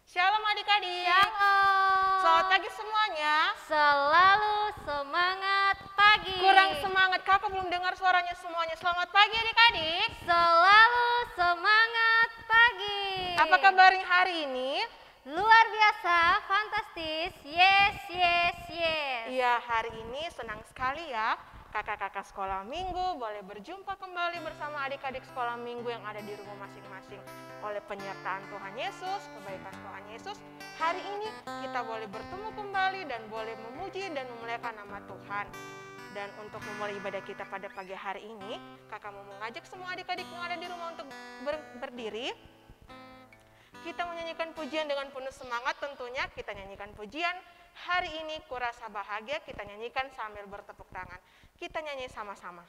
Shalom adik-adik. Shalom. Selamat pagi semuanya. Selalu semangat pagi. Kurang semangat, kakak belum dengar suaranya semuanya. Selamat pagi adik-adik. Selalu semangat pagi. Apa kabarnya hari ini? Luar biasa, fantastis. Yes, yes, yes. Iya, hari ini senang sekali ya. Kakak-kakak sekolah minggu boleh berjumpa kembali bersama adik-adik sekolah minggu yang ada di rumah masing-masing. Oleh penyertaan Tuhan Yesus, kebaikan Tuhan Yesus, hari ini kita boleh bertemu kembali dan boleh memuji dan memuliakan nama Tuhan. Dan untuk memulai ibadah kita pada pagi hari ini, kakak mau mengajak semua adik-adik yang ada di rumah untuk berdiri. Kita menyanyikan pujian dengan penuh semangat tentunya. Kita nyanyikan pujian hari ini kurasa bahagia, kita nyanyikan sambil bertepuk tangan. Kita nyanyi sama-sama.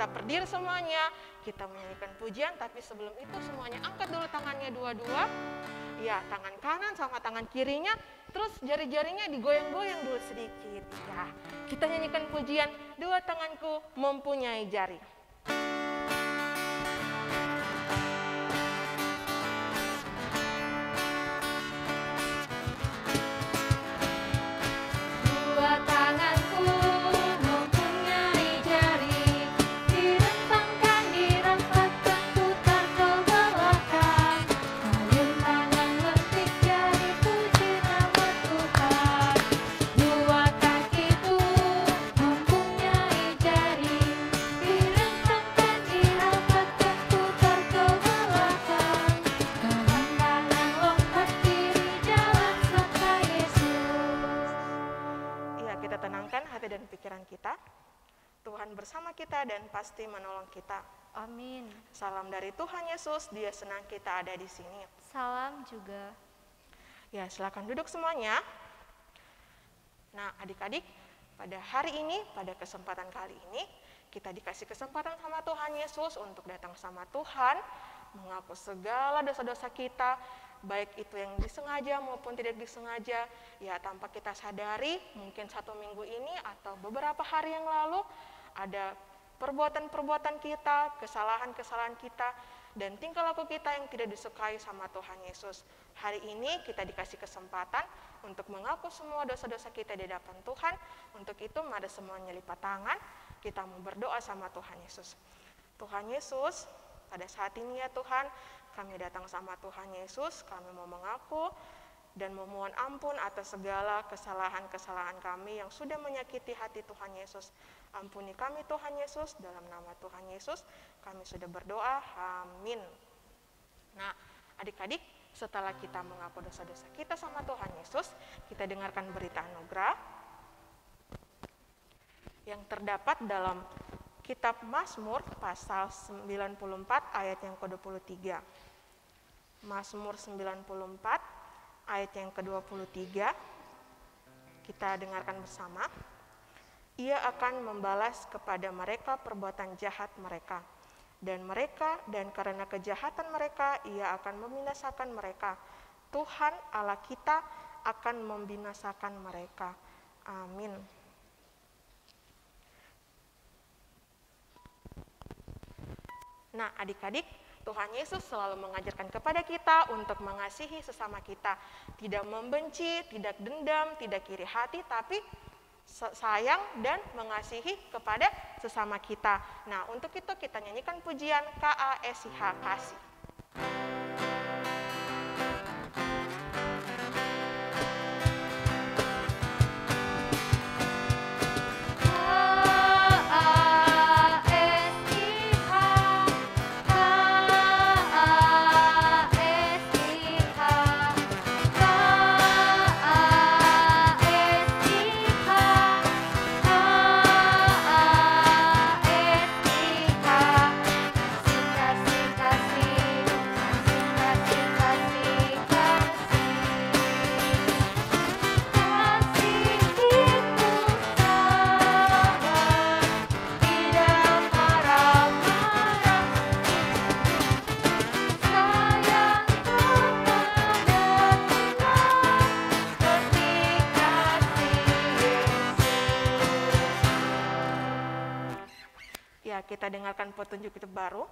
Berdiri semuanya, kita menyanyikan pujian, tapi sebelum itu semuanya angkat dulu tangannya dua-dua. Ya, tangan kanan sama tangan kirinya, terus jari-jarinya digoyang-goyang dulu sedikit. Ya, kita nyanyikan pujian, dua tanganku mempunyai jari. Tuhan bersama kita dan pasti menolong kita. Amin. Salam dari Tuhan Yesus, Dia senang kita ada di sini. Salam juga. Ya, silakan duduk semuanya. Nah, adik-adik, pada hari ini, pada kesempatan kali ini, kita dikasih kesempatan sama Tuhan Yesus untuk datang sama Tuhan, mengaku segala dosa-dosa kita, baik itu yang disengaja maupun tidak disengaja, ya tanpa kita sadari, mungkin 1 minggu ini atau beberapa hari yang lalu, ada perbuatan-perbuatan kita, kesalahan-kesalahan kita, dan tingkah laku kita yang tidak disukai sama Tuhan Yesus. Hari ini kita dikasih kesempatan untuk mengaku semua dosa-dosa kita di hadapan Tuhan. Untuk itu mari semuanya lipat tangan, kita mau berdoa sama Tuhan Yesus. Tuhan Yesus, pada saat ini ya Tuhan, kami datang sama Tuhan Yesus, kami mau mengaku dan memohon ampun atas segala kesalahan-kesalahan kami yang sudah menyakiti hati Tuhan Yesus. Ampuni kami Tuhan Yesus, dalam nama Tuhan Yesus kami sudah berdoa, amin. Nah, adik-adik, setelah kita mengaku dosa-dosa kita sama Tuhan Yesus, kita dengarkan berita anugerah yang terdapat dalam Kitab Mazmur pasal 94 ayat yang ke-23. Mazmur 94 ayat yang ke-23, kita dengarkan bersama. Ia akan membalas kepada mereka perbuatan jahat mereka, dan karena kejahatan mereka, ia akan membinasakan mereka. Tuhan Allah kita akan membinasakan mereka. Amin. Nah, adik-adik, Tuhan Yesus selalu mengajarkan kepada kita untuk mengasihi sesama kita. Tidak membenci, tidak dendam, tidak iri hati, tapi sayang dan mengasihi kepada sesama kita. Nah, untuk itu kita nyanyikan pujian KASIH, kasih. Kita dengarkan petunjuk itu baru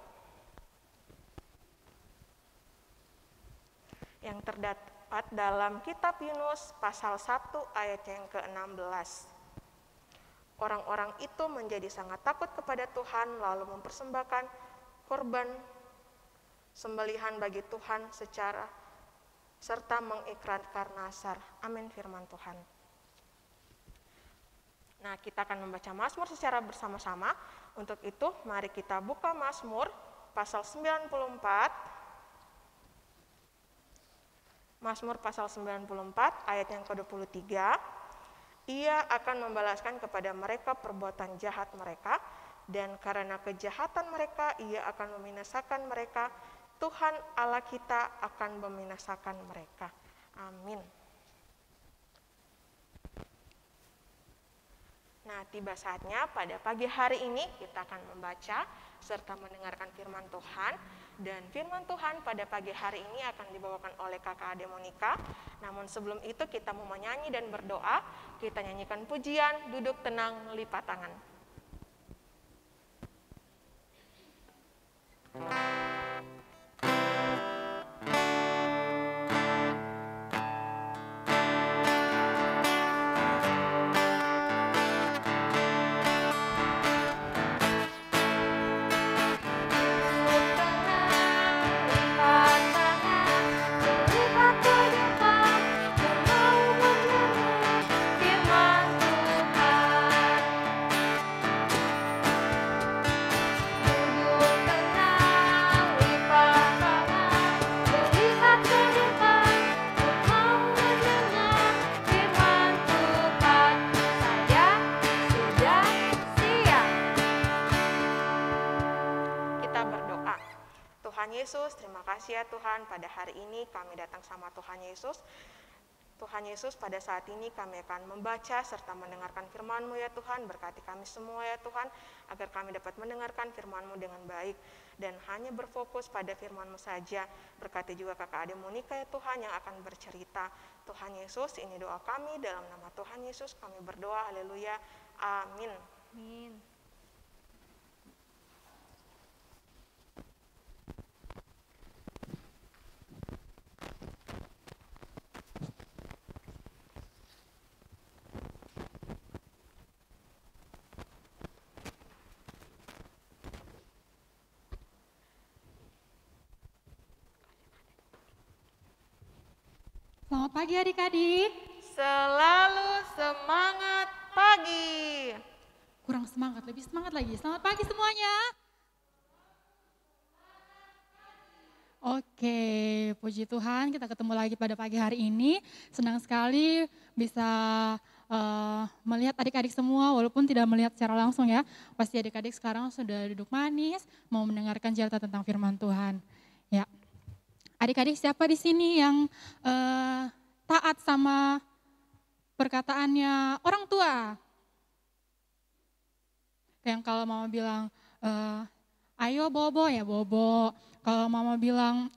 yang terdapat dalam Kitab Yunus pasal 1 ayat yang ke-16. Orang-orang itu menjadi sangat takut kepada Tuhan, lalu mempersembahkan korban sembelihan bagi Tuhan serta mengikrarkan nazar. Amin, firman Tuhan. Nah, kita akan membaca Mazmur secara bersama-sama. Untuk itu, mari kita buka Mazmur pasal 94. Mazmur pasal 94 ayat yang ke-23. Ia akan membalaskan kepada mereka perbuatan jahat mereka, dan karena kejahatan mereka ia akan membinasakan mereka. Tuhan Allah kita akan membinasakan mereka. Amin. Nah, tiba saatnya pada pagi hari ini kita akan membaca serta mendengarkan firman Tuhan. Dan firman Tuhan pada pagi hari ini akan dibawakan oleh Kakak Ade Monica. Namun sebelum itu kita mau menyanyi dan berdoa. Kita nyanyikan pujian, duduk tenang, lipat tangan. Yesus, terima kasih ya Tuhan, pada hari ini kami datang sama Tuhan Yesus. Tuhan Yesus, pada saat ini kami akan membaca serta mendengarkan firman-Mu ya Tuhan. Berkati kami semua ya Tuhan, agar kami dapat mendengarkan firman-Mu dengan baik dan hanya berfokus pada firman-Mu saja. Berkati juga kakak adik Monica ya Tuhan yang akan bercerita. Tuhan Yesus, ini doa kami, dalam nama Tuhan Yesus kami berdoa, haleluya, amin. Amin. Selamat pagi adik-adik. Selalu semangat pagi. Kurang semangat, lebih semangat lagi. Selamat pagi semuanya. Oke, puji Tuhan kita ketemu lagi pada pagi hari ini. Senang sekali bisa melihat adik-adik semua walaupun tidak melihat secara langsung ya. Pasti adik-adik sekarang sudah duduk manis, mau mendengarkan cerita tentang firman Tuhan. Ya, adik-adik siapa di sini yang taat sama perkataannya orang tua? Yang kalau mama bilang, ayo bobo ya bobo. Kalau mama bilang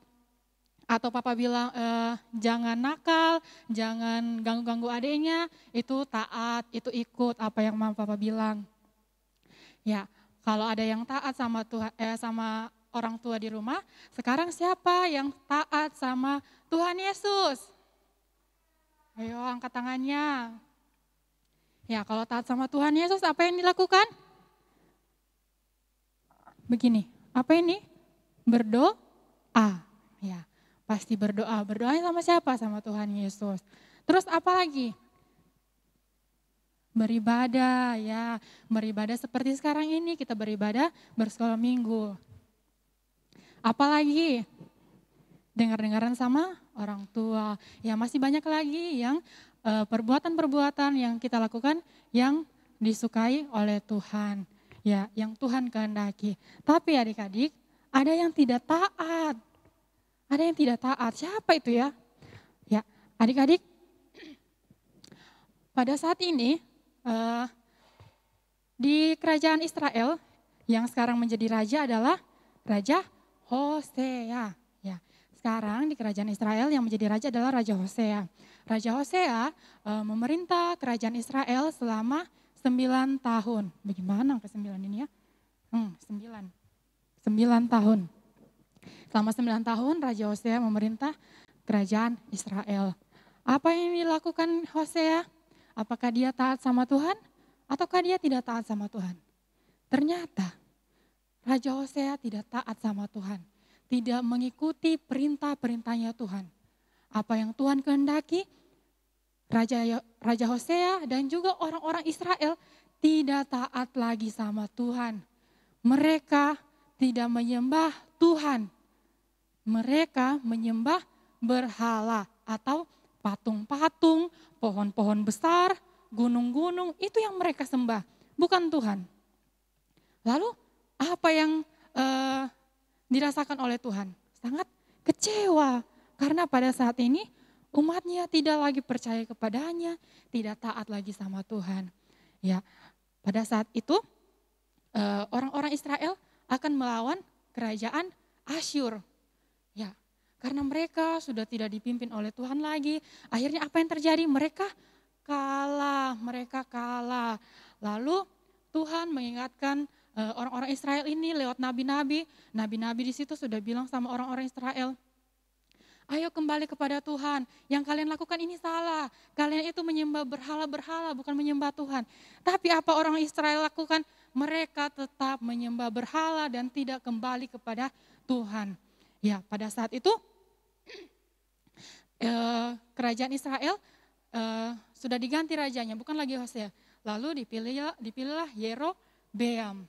atau papa bilang jangan nakal, jangan ganggu-ganggu adiknya, itu taat, itu ikut apa yang mama papa bilang. Ya, kalau ada yang taat sama Tuhan, sama orang tua di rumah, sekarang siapa yang taat sama Tuhan Yesus? Ayo angkat tangannya. Ya, kalau taat sama Tuhan Yesus apa yang dilakukan? Begini, apa ini? Berdoa. Ya, pasti berdoa. Berdoanya sama siapa? Sama Tuhan Yesus. Terus apa lagi? Beribadah, ya. Beribadah seperti sekarang ini, kita beribadah bersekolah minggu. Apalagi dengar-dengaran sama orang tua. Ya masih banyak lagi yang perbuatan-perbuatan yang kita lakukan yang disukai oleh Tuhan. Ya, yang Tuhan kehendaki. Tapi adik-adik, ada yang tidak taat. Ada yang tidak taat. Siapa itu ya? Ya, adik-adik, pada saat ini di kerajaan Israel yang sekarang menjadi raja adalah Raja Hosea. Ya, sekarang di kerajaan Israel yang menjadi raja adalah Raja Hosea. Raja Hosea memerintah kerajaan Israel selama 9 tahun. Bagaimana ke 9 ini ya? 9 tahun. Selama 9 tahun Raja Hosea memerintah kerajaan Israel. Apa yang dilakukan Hosea? Apakah dia taat sama Tuhan? Ataukah dia tidak taat sama Tuhan? Ternyata Raja Hosea tidak taat sama Tuhan. Tidak mengikuti perintah-perintahnya Tuhan. Apa yang Tuhan kehendaki, Raja Hosea dan juga orang-orang Israel tidak taat lagi sama Tuhan. Mereka tidak menyembah Tuhan. Mereka menyembah berhala atau patung-patung, pohon-pohon besar, gunung-gunung, itu yang mereka sembah, bukan Tuhan. Lalu apa yang dirasakan oleh Tuhan? Sangat kecewa karena pada saat ini umatnya tidak lagi percaya kepadanya, tidak taat lagi sama Tuhan. Ya, pada saat itu orang-orang Israel akan melawan kerajaan Asyur. Ya, karena mereka sudah tidak dipimpin oleh Tuhan lagi. Akhirnya apa yang terjadi? Mereka kalah. Lalu Tuhan mengingatkan orang-orang Israel ini lewat nabi-nabi. Nabi-nabi di situ sudah bilang sama orang-orang Israel, ayo kembali kepada Tuhan, yang kalian lakukan ini salah. Kalian itu menyembah berhala-berhala, bukan menyembah Tuhan. Tapi apa orang Israel lakukan? Mereka tetap menyembah berhala dan tidak kembali kepada Tuhan. Ya, pada saat itu kerajaan Israel sudah diganti rajanya, bukan lagi Hosea. Lalu dipilihlah Yerobeam.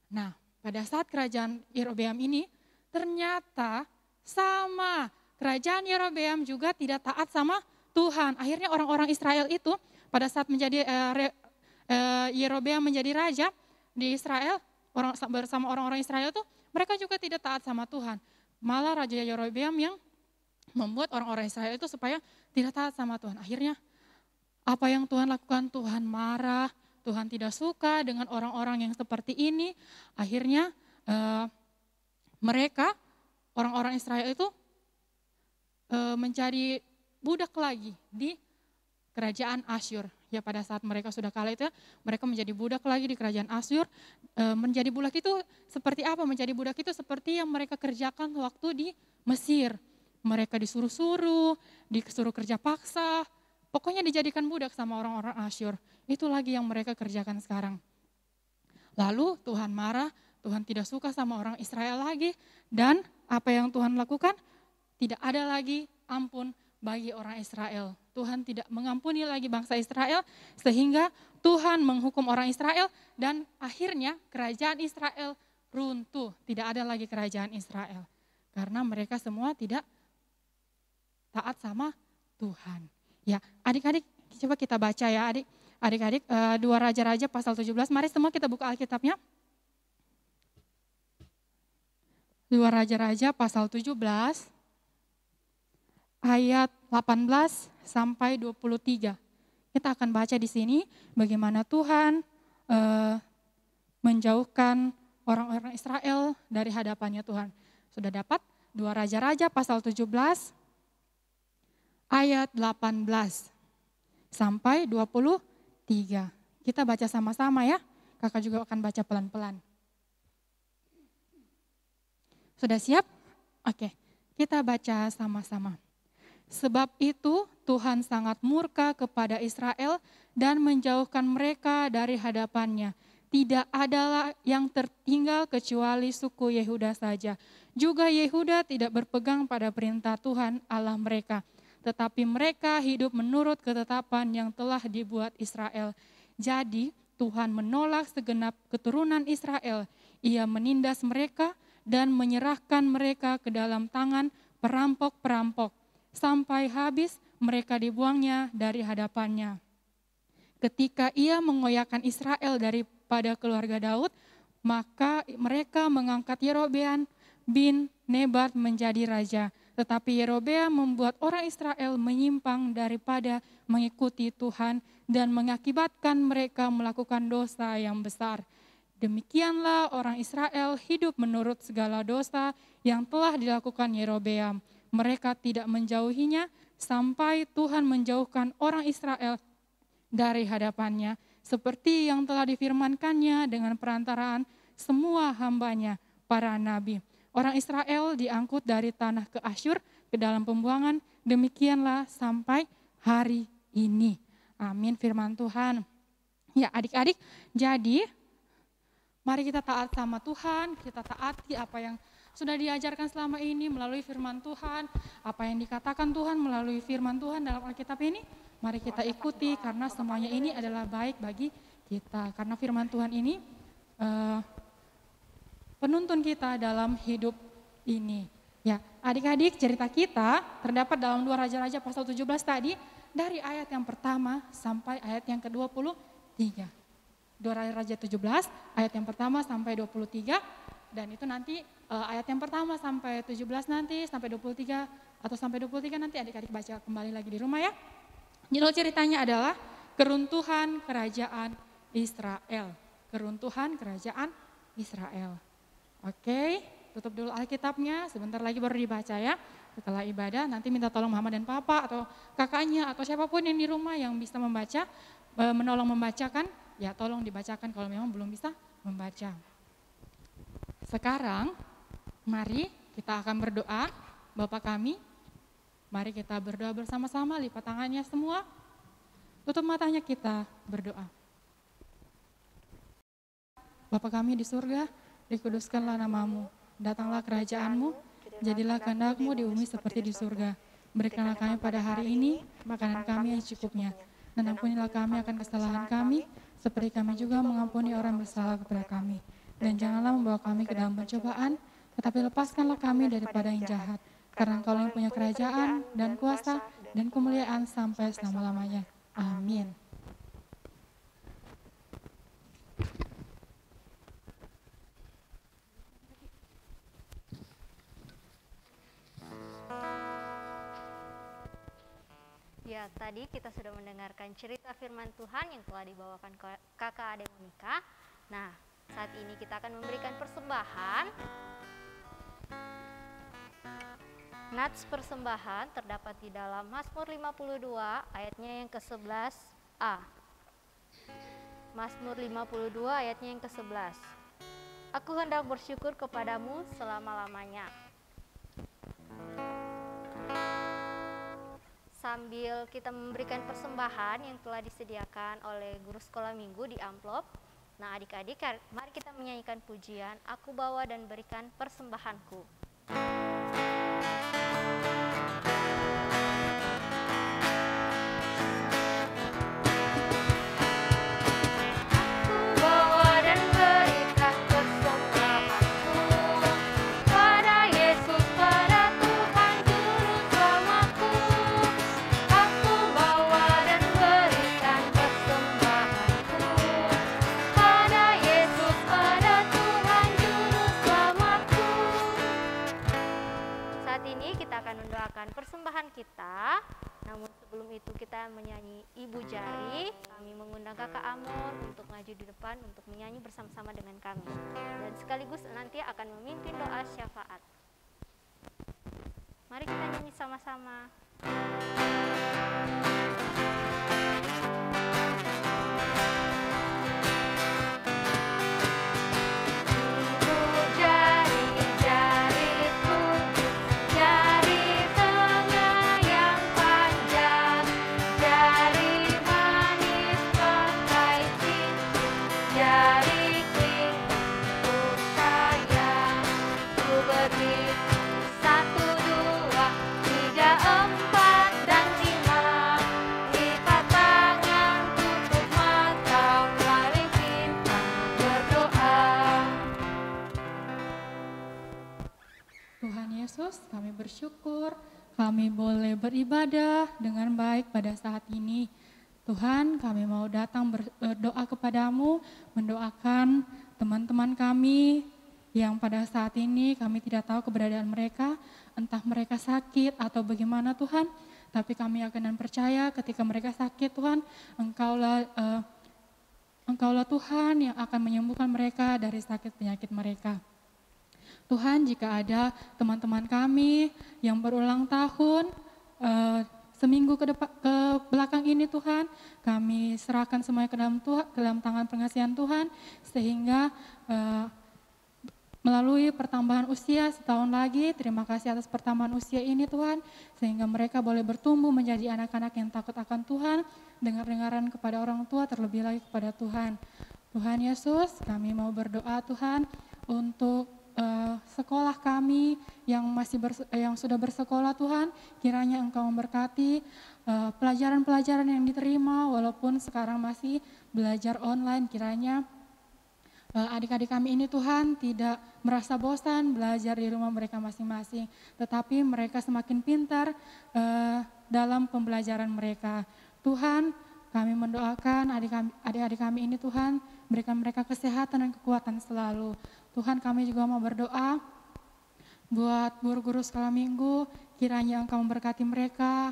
Nah, pada saat kerajaan Yerobeam ini ternyata sama kerajaan Yerobeam juga tidak taat sama Tuhan. Akhirnya orang-orang Israel itu pada saat menjadi Yerobeam menjadi raja di Israel, bersama orang-orang Israel itu mereka juga tidak taat sama Tuhan. Malah Raja Yerobeam yang membuat orang-orang Israel itu supaya tidak taat sama Tuhan. Akhirnya apa yang Tuhan lakukan? Tuhan marah, Tuhan tidak suka dengan orang-orang yang seperti ini. Akhirnya mereka, orang-orang Israel itu menjadi budak lagi di kerajaan Asyur. Ya pada saat mereka sudah kalah itu, mereka menjadi budak lagi di kerajaan Asyur. Menjadi budak itu seperti apa? Menjadi budak itu seperti yang mereka kerjakan waktu di Mesir. Mereka disuruh-suruh, disuruh kerja paksa, pokoknya dijadikan budak sama orang-orang Asyur. Itu lagi yang mereka kerjakan sekarang. Lalu Tuhan marah, Tuhan tidak suka sama orang Israel lagi. Dan apa yang Tuhan lakukan? Tidak ada lagi ampun bagi orang Israel. Tuhan tidak mengampuni lagi bangsa Israel, sehingga Tuhan menghukum orang Israel, dan akhirnya kerajaan Israel runtuh. Tidak ada lagi kerajaan Israel, karena mereka semua tidak taat sama Tuhan. Ya, adik-adik coba kita baca ya adik-adik 2 Raja-Raja pasal 17, mari semua kita buka Alkitabnya. 2 Raja-Raja pasal 17, ayat 18 sampai 23. Kita akan baca di sini bagaimana Tuhan menjauhkan orang-orang Israel dari hadapannya Tuhan. Sudah dapat? 2 Raja-Raja pasal 17 ayat 18 sampai 23. Kita baca sama-sama ya. Kakak juga akan baca pelan-pelan. Sudah siap? Oke, kita baca sama-sama. Sebab itu Tuhan sangat murka kepada Israel dan menjauhkan mereka dari hadapannya. Tidak adalah yang tertinggal kecuali suku Yehuda saja. Juga Yehuda tidak berpegang pada perintah Tuhan Allah mereka. Tetapi mereka hidup menurut ketetapan yang telah dibuat Israel. Jadi Tuhan menolak segenap keturunan Israel. Ia menindas mereka dan menyerahkan mereka ke dalam tangan perampok-perampok. Sampai habis mereka dibuangnya dari hadapannya. Ketika ia mengoyakkan Israel daripada keluarga Daud, maka mereka mengangkat Yerobeam bin Nebat menjadi raja. Tetapi Yerobeam membuat orang Israel menyimpang daripada mengikuti Tuhan dan mengakibatkan mereka melakukan dosa yang besar. Demikianlah orang Israel hidup menurut segala dosa yang telah dilakukan Yerobeam. Mereka tidak menjauhinya sampai Tuhan menjauhkan orang Israel dari hadapannya, seperti yang telah difirmankannya dengan perantaraan semua hambanya, para nabi. Orang Israel diangkut dari tanah ke Asyur ke dalam pembuangan, demikianlah sampai hari ini. Amin, firman Tuhan. Ya adik-adik, jadi mari kita taat sama Tuhan, kita taati apa yang sudah diajarkan selama ini melalui firman Tuhan, apa yang dikatakan Tuhan melalui firman Tuhan dalam Alkitab ini, mari kita ikuti karena semuanya ini adalah baik bagi kita. Karena firman Tuhan ini penuntun kita dalam hidup ini. Ya, adik-adik, cerita kita terdapat dalam 2 Raja-Raja pasal 17 tadi, dari ayat yang pertama sampai ayat yang ke-23. 2 Raja 17, ayat yang pertama sampai 23, dan itu nanti ayat yang pertama sampai 17 nanti, sampai 23, atau sampai 23 nanti adik-adik baca kembali lagi di rumah ya. Judul ceritanya adalah Keruntuhan Kerajaan Israel. Keruntuhan Kerajaan Israel. Oke, tutup dulu Alkitabnya, sebentar lagi baru dibaca ya. Setelah ibadah nanti minta tolong mama dan papa atau kakaknya atau siapapun yang di rumah yang bisa membaca, menolong membacakan, ya tolong dibacakan kalau memang belum bisa membaca. Sekarang mari kita akan berdoa. Bapa kami, mari kita berdoa bersama-sama, lipat tangannya semua, tutup matanya, kita berdoa. Bapa kami di surga, dikuduskanlah namamu, datanglah kerajaanmu, jadilah kehendak-Mu di bumi seperti di surga. Berikanlah kami pada hari ini makanan kami yang cukupnya, dan ampunilah kami akan kesalahan kami, seperti kami juga mengampuni orang bersalah kepada kami. Dan janganlah membawa kami ke dalam pencobaan, tetapi lepaskanlah kami daripada yang jahat. Karena Engkau yang punya kerajaan dan kuasa dan kemuliaan sampai selama-lamanya. Amin. Ya, tadi kita sudah mendengarkan cerita firman Tuhan yang telah dibawakan kakak Ade Monika. Nah, saat ini kita akan memberikan persembahan. Nats persembahan terdapat di dalam Mazmur 52 ayatnya yang ke-11a. Mazmur 52 ayatnya yang ke-11. Aku hendak bersyukur kepadamu selama-lamanya. Sambil kita memberikan persembahan yang telah disediakan oleh guru sekolah minggu di amplop. Nah, adik-adik, mari kita menyanyikan pujian Aku Bawa dan Berikan Persembahanku. Persembahan kita, namun sebelum itu kita menyanyi Ibu Jari. Kami mengundang Kakak Amur untuk maju di depan untuk menyanyi bersama-sama dengan kami, dan sekaligus nanti akan memimpin doa syafaat. Mari kita nyanyi sama-sama. Kami bersyukur kami boleh beribadah dengan baik pada saat ini. Tuhan, kami mau datang berdoa kepadamu, mendoakan teman-teman kami yang pada saat ini kami tidak tahu keberadaan mereka, entah mereka sakit atau bagaimana Tuhan, tapi kami akan dan percaya ketika mereka sakit Tuhan, Engkaulah Tuhan yang akan menyembuhkan mereka dari sakit penyakit mereka. Tuhan, jika ada teman-teman kami yang berulang tahun, seminggu ke belakang ini Tuhan, kami serahkan semuanya ke dalam tangan pengasihan Tuhan, sehingga melalui pertambahan usia setahun lagi, terima kasih atas pertambahan usia ini Tuhan, sehingga mereka boleh bertumbuh menjadi anak-anak yang takut akan Tuhan, dengar-dengaran kepada orang tua, terlebih lagi kepada Tuhan. Tuhan Yesus, kami mau berdoa Tuhan untuk sekolah kami yang sudah bersekolah Tuhan, kiranya Engkau memberkati pelajaran-pelajaran yang diterima walaupun sekarang masih belajar online, kiranya adik-adik kami ini Tuhan tidak merasa bosan belajar di rumah mereka masing-masing, tetapi mereka semakin pintar dalam pembelajaran mereka. Tuhan, kami mendoakan adik-adik kami ini Tuhan, berikan mereka kesehatan dan kekuatan selalu. Tuhan, kami juga mau berdoa buat guru-guru sekolah minggu, kiranya Engkau memberkati mereka.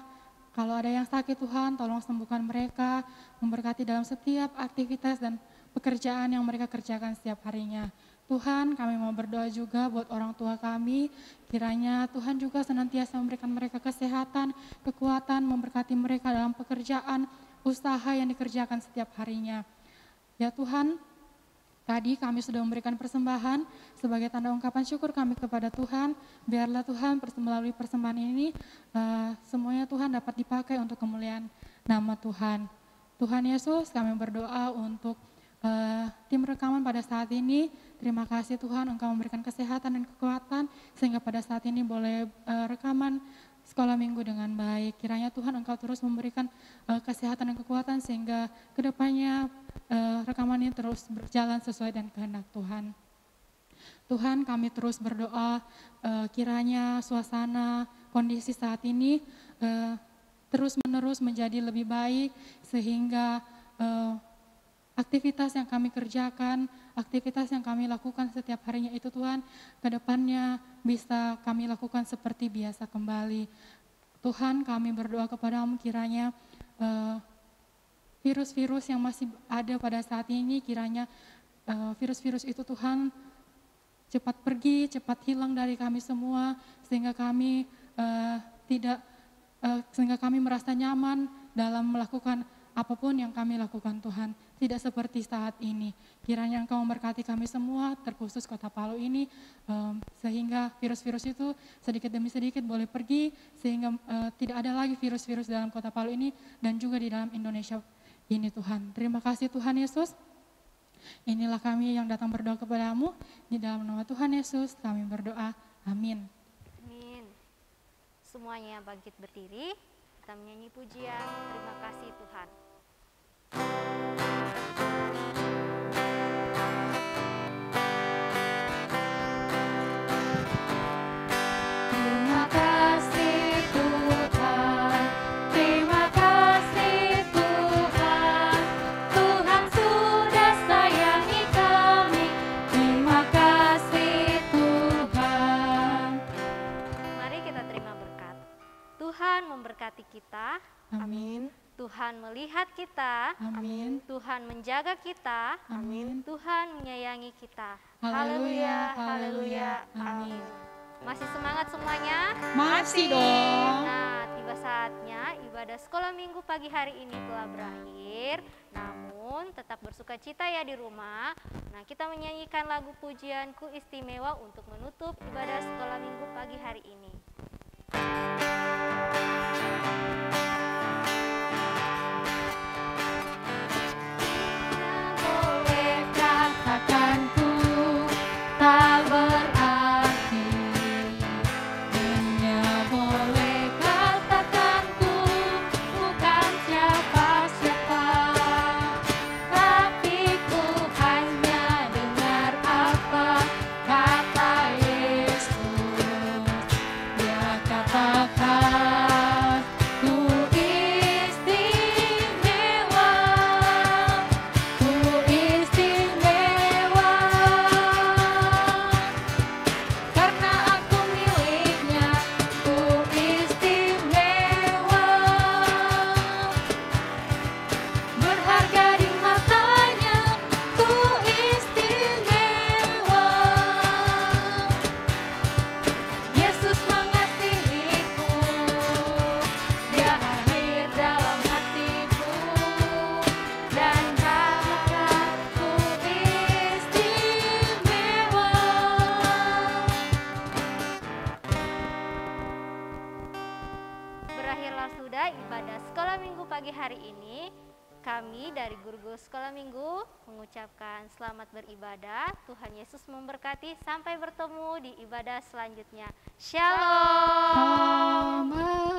Kalau ada yang sakit Tuhan, tolong sembuhkan mereka, memberkati dalam setiap aktivitas dan pekerjaan yang mereka kerjakan setiap harinya. Tuhan, kami mau berdoa juga buat orang tua kami, kiranya Tuhan juga senantiasa memberikan mereka kesehatan, kekuatan, memberkati mereka dalam pekerjaan, usaha yang dikerjakan setiap harinya. Ya Tuhan, tadi kami sudah memberikan persembahan sebagai tanda ungkapan syukur kami kepada Tuhan. Biarlah Tuhan melalui persembahan ini semuanya Tuhan dapat dipakai untuk kemuliaan nama Tuhan. Tuhan Yesus, kami berdoa untuk tim rekaman pada saat ini. Terima kasih Tuhan, Engkau memberikan kesehatan dan kekuatan sehingga pada saat ini boleh rekaman sekolah minggu dengan baik. Kiranya Tuhan Engkau terus memberikan kesehatan dan kekuatan sehingga kedepannya rekaman ini terus berjalan sesuai dengan kehendak Tuhan. Tuhan, kami terus berdoa kiranya suasana kondisi saat ini terus menerus menjadi lebih baik sehingga aktivitas yang kami kerjakan, aktivitas yang kami lakukan setiap harinya itu Tuhan, ke depannya bisa kami lakukan seperti biasa kembali. Tuhan, kami berdoa kepadamu kiranya virus-virus yang masih ada pada saat ini, kiranya virus-virus itu Tuhan cepat pergi, cepat hilang dari kami semua, sehingga kami sehingga kami merasa nyaman dalam melakukan apapun yang kami lakukan Tuhan. Tidak seperti saat ini. Kiranya Engkau memberkati kami semua, terkhusus Kota Palu ini, sehingga virus-virus itu sedikit demi sedikit boleh pergi, sehingga tidak ada lagi virus-virus dalam Kota Palu ini dan juga di dalam Indonesia ini Tuhan. Terima kasih Tuhan Yesus. Inilah kami yang datang berdoa kepadamu. Di dalam nama Tuhan Yesus kami berdoa. Amin. Amin. Semuanya bangkit berdiri. Kita menyanyi pujian. Terima kasih Tuhan. Terima kasih Tuhan, terima kasih Tuhan, Tuhan sudah sayangi kami, terima kasih Tuhan. Mari kita terima berkat. Tuhan memberkati kita. Amin, Tuhan melihat kita. amin, Tuhan menjaga kita. amin, Tuhan menyayangi kita. haleluya, haleluya, amin. Masih semangat semuanya? Masih dong. Nah, tiba saatnya ibadah sekolah minggu pagi hari ini telah berakhir. Namun tetap bersuka cita ya di rumah. Nah, kita menyanyikan lagu pujianku istimewa untuk menutup ibadah sekolah minggu pagi hari ini. Boleh katakanku tak berarti, hanya boleh katakanku bukan siapa-siapa, tapi ku hanya dengar apa kata Yesus. Dia katakan ku istimewa, ku istimewa, karena aku miliknya, ku istimewa, berharga di matanya, ku istimewa. Yesus mengasihiku, Dia hadir dalam hatiku, dan kataku istimewa. Berakhirlah sudah ibadah sekolah minggu pagi hari ini. Kami dari guru-guru sekolah minggu mengucapkan selamat beribadah. Tuhan Yesus memberkati. Sampai bertemu di ibadah selanjutnya. Shalom. Amin.